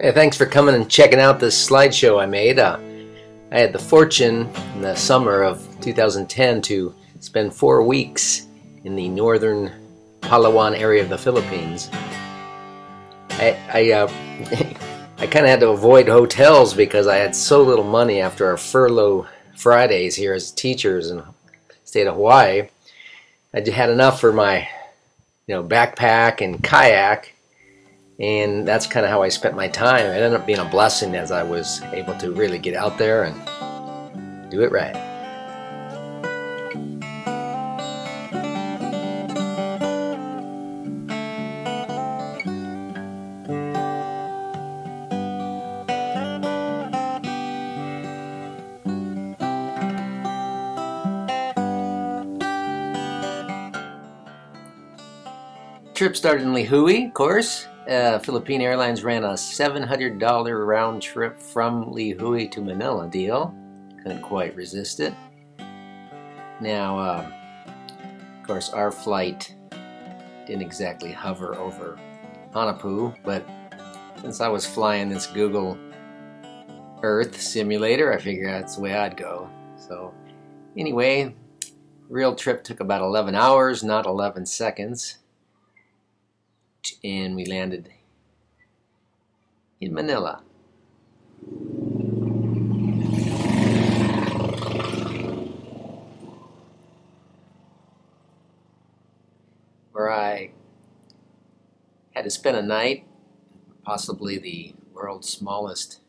Hey, thanks for coming and checking out this slideshow I made. I had the fortune in the summer of 2010 to spend 4 weeks in the northern Palawan area of the Philippines. I kind of had to avoid hotels because I had so little money after our furlough Fridays here as teachers in the state of Hawaii. I just had enough for my backpack and kayak, and that's kind of how I spent my time. It ended up being a blessing as I was able to really get out there and do it right. Trip started in Lihui, of course. Philippine Airlines ran a $700 round trip from Lihui to Manila deal. Couldn't quite resist it. Now, of course, our flight didn't exactly hover over Hanapu, but since I was flying this Google Earth simulator, I figured that's the way I'd go. So anyway, real trip took about 11 hours, not 11 seconds. And we landed in Manila. Where I had to spend a night, possibly the world's smallest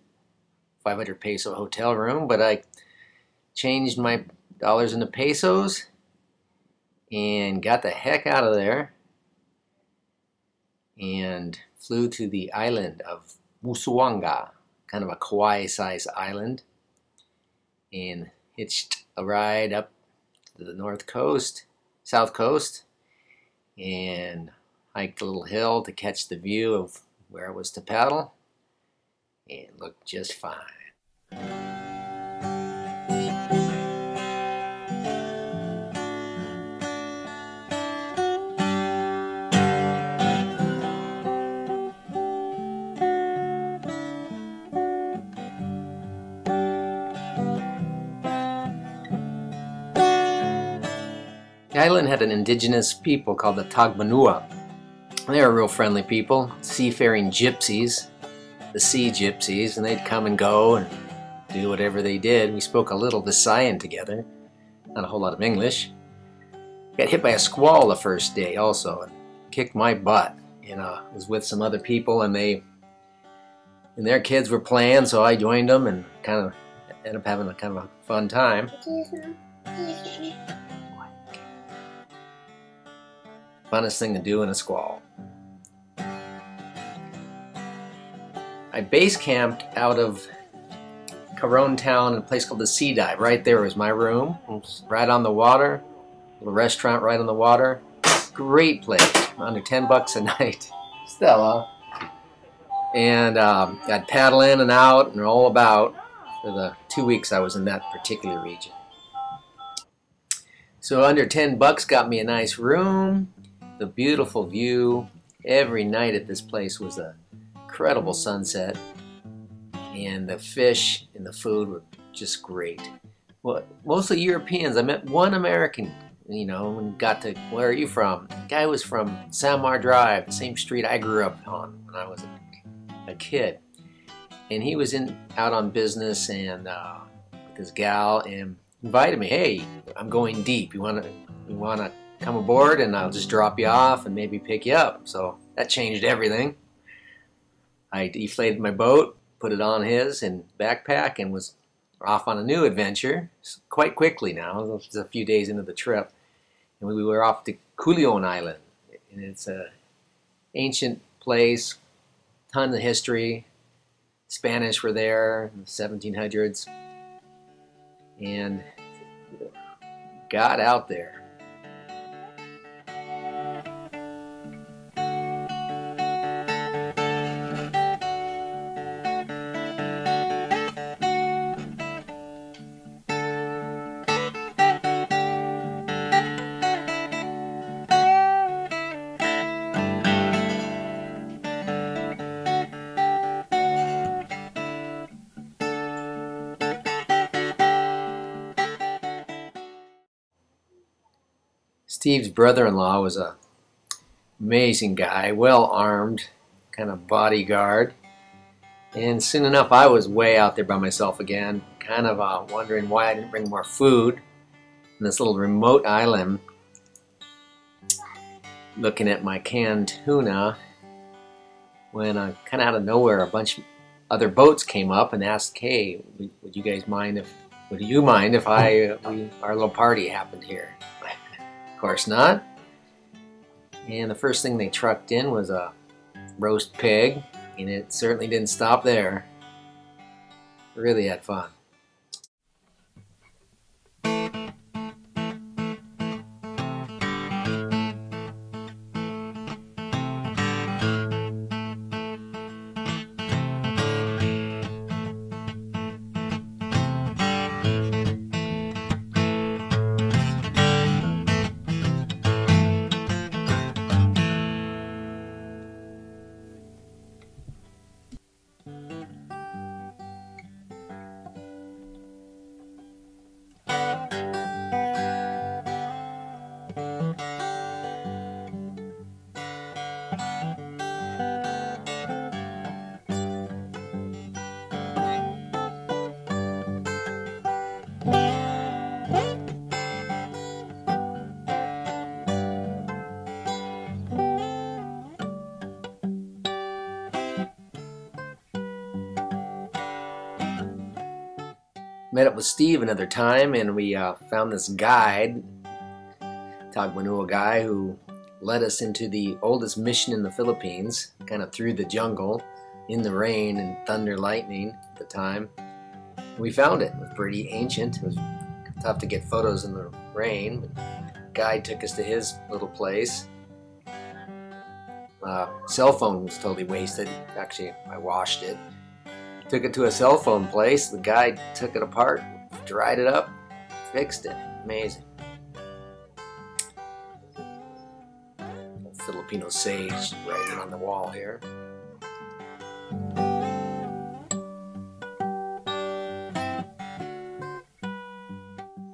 500 peso hotel room, but I changed my dollars into pesos and got the heck out of there and flew to the island of Busuanga, kind of a Kauai-sized island, and hitched a ride up to the south coast, and hiked a little hill to catch the view of where I was to paddle, and looked just fine. The island had an indigenous people called the Tagmanua. They were real friendly people, seafaring gypsies, the sea gypsies, and they'd come and go and do whatever they did. We spoke a little Visayan together, not a whole lot of English. Got hit by a squall the first day also, and kicked my butt. Was with some other people, and their kids were playing, so I joined them and kind of ended up having a kind of a fun time. Funnest thing to do in a squall. I base camped out of Coron town in a place called the Sea Dive. Right there was my room. It was right on the water. A little restaurant right on the water. Great place. Under 10 bucks a night. Stella. And I'd paddle in and out and all about for the 2 weeks I was in that particular region. So under 10 bucks got me a nice room. The beautiful view. Every night at this place was an incredible sunset, and the fish and the food were just great. Well, mostly Europeans. I met one American, and got to, where are you from? The guy was from Samar Drive, the same street I grew up on when I was a kid. And he was out on business and with his gal, and invited me. Hey, I'm going deep. You wanna come aboard, and I'll just drop you off and maybe pick you up. So that changed everything. I deflated my boat, put it on his and backpack, and was off on a new adventure quite quickly now. It was a few days into the trip, and we were off to Coron Island. And it's an ancient place, tons of history. Spanish were there in the 1700s, and got out there. Steve's brother-in-law was a amazing guy, well armed, kind of bodyguard. And soon enough I was way out there by myself again, kind of wondering why I didn't bring more food on this little remote island, looking at my canned tuna, when kind of out of nowhere a bunch of other boats came up and asked, "Hey, would you mind if our little party happened here?" Of course not. And the first thing they trucked in was a roast pig, and it certainly didn't stop there. Really had fun. Met up with Steve another time, and we found this guide, Tagmanua guy, who led us into the oldest mission in the Philippines, kind of through the jungle, in the rain and thunder lightning at the time. We found it. It was pretty ancient. It was tough to get photos in the rain. But the guide took us to his little place. Cell phone was totally wasted. Actually, I washed it. Took it to a cell phone place. The guy took it apart, dried it up, fixed it. Amazing. Filipino sage writing on the wall here.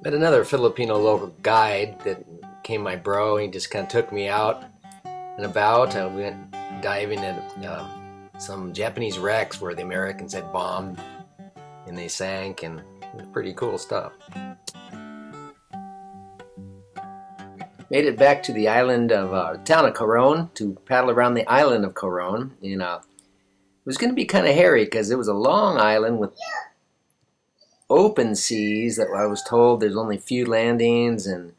Met another Filipino local guide that became my bro. He just kind of took me out and about. We went diving at some Japanese wrecks where the Americans had bombed and they sank, and it was pretty cool stuff. Made it back to the island of town of Coron to paddle around the island of Coron. And it was going to be kind of hairy because it was a long island with open seas that I was told there's only few landings and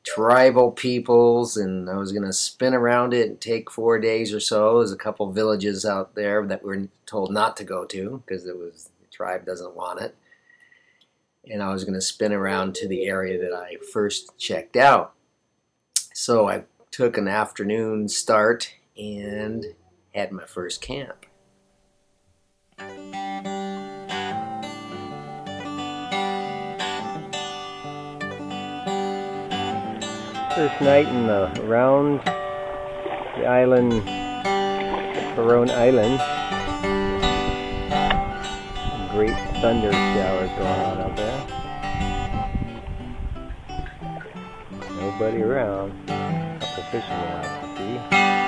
tribal peoples, and I was going to spin around it and take 4 days or so. There's a couple villages out there that we were told not to go to because the tribe doesn't want it. And I was going to spin around to the area that I first checked out. So I took an afternoon start and had my first camp. First night around the island, Coron Island. Great thunder showers going on out there. Nobody around. A couple fishermen out to sea.